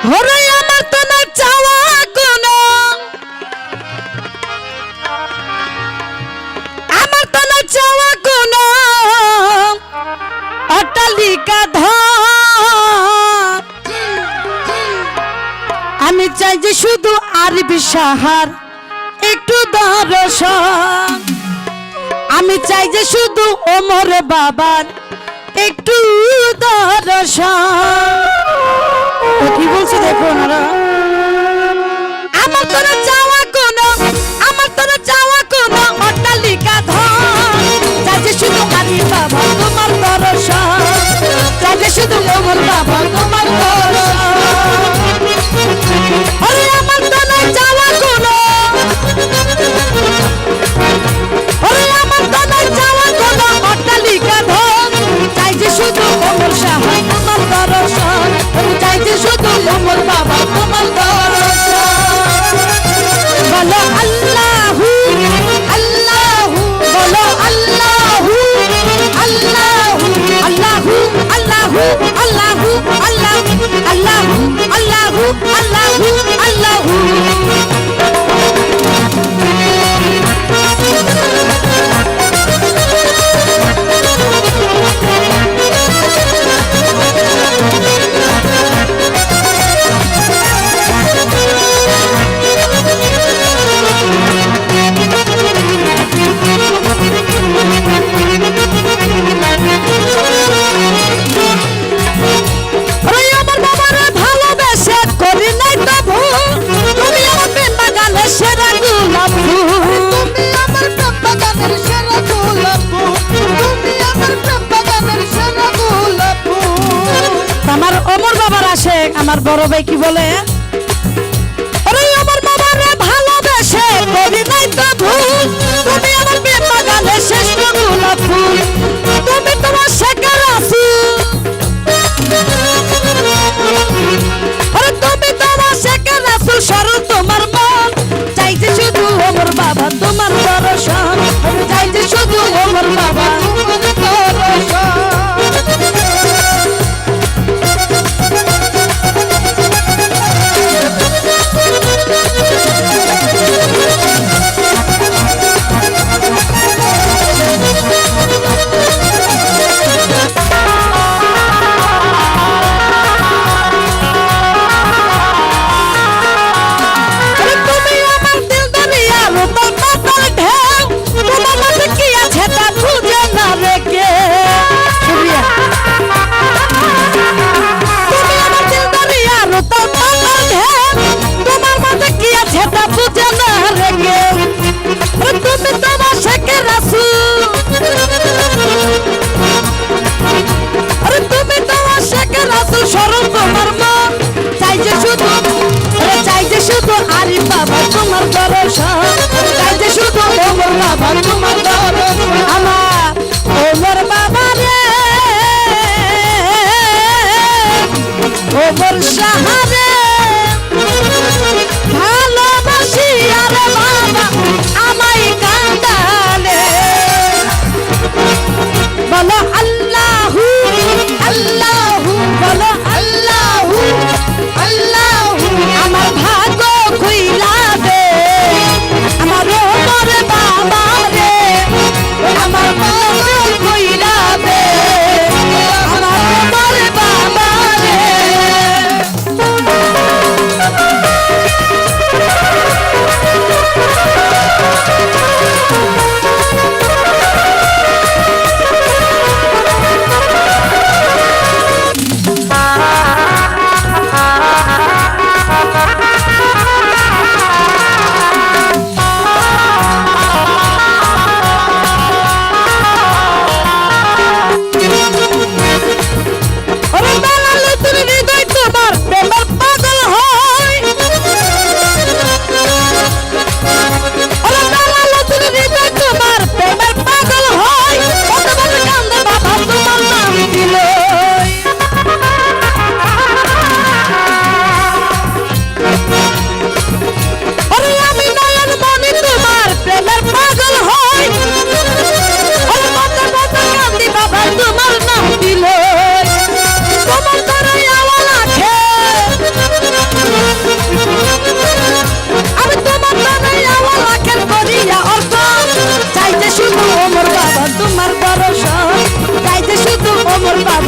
হরে আমার তো না চাওয়া কোনো, আমার তো না চাওয়া কোনো অট্টালিকা ধন। আমি চাই যে শুধু আরবি সাহার একটু দর্শন। আমি চাই যে শুধু ওমর বাবার একটু দর্শন। কি বলছে দেখো ওনারা, আমার তোরা চাওয়া কোনো, আমার তোরা চাওয়া কোনো অট্টালিকা ধন। চাই যে শুধু আরবি বাবা তোমার দর্শন, চাই যে শুধু ওমর বাবা তোমার দর্শন। আরে আমার তোরা চাওয়া কোনো, আরে আমার তোরা চাওয়া কোনো অট্টালিকা ধন। চাই যে শুধু ওমর সাহা তোমার দর্শন, চাই যে শুধু ওমর বাবা তোমার দর্শন। বলো আল্লাহু আল্লাহু, বলো আল্লাহু আল্লাহু, আল্লাহু আল্লাহু আল্লাহু আল্লাহু আল্লাহু আল্লাহু আল্লাহু আল্লাহু। আমার বড় ভাই কি বলে, আরে আমার বাবারে ভালোবেসে করি নাই তো ভুল। তুমি আমার প্রেম বাগানের শ্রেষ্ঠ গোলাপ ফুল, তুমি তোমার শেখার রাসূল। আরে তুমি তোমার শেখার রাসূল, সরল তোমার মন। চাই যে শুধু ওমর বাবা তোমার দর্শন, চাই যে শুধু ওমর বাবা তোমার দর্শন। আরে বাবা তোমার দর্শন, চাই যে শুধু ওমর বাবা তোমার দর্শন। আমার ওমর বাবা রে, ওমর সাহারে ভালোবাসি। আরে বাবা আমায় কাঁদালে, বলো আল্লাহু আল্লাহু, বলো আল্লাহু আল্লাহু। আমার ভাগ্য খুইলা দে, আমার ওমর বাবা রে, আমার ভাগ্য খুইলা দে, আমার ওমর বাবা রে। তোর বাবা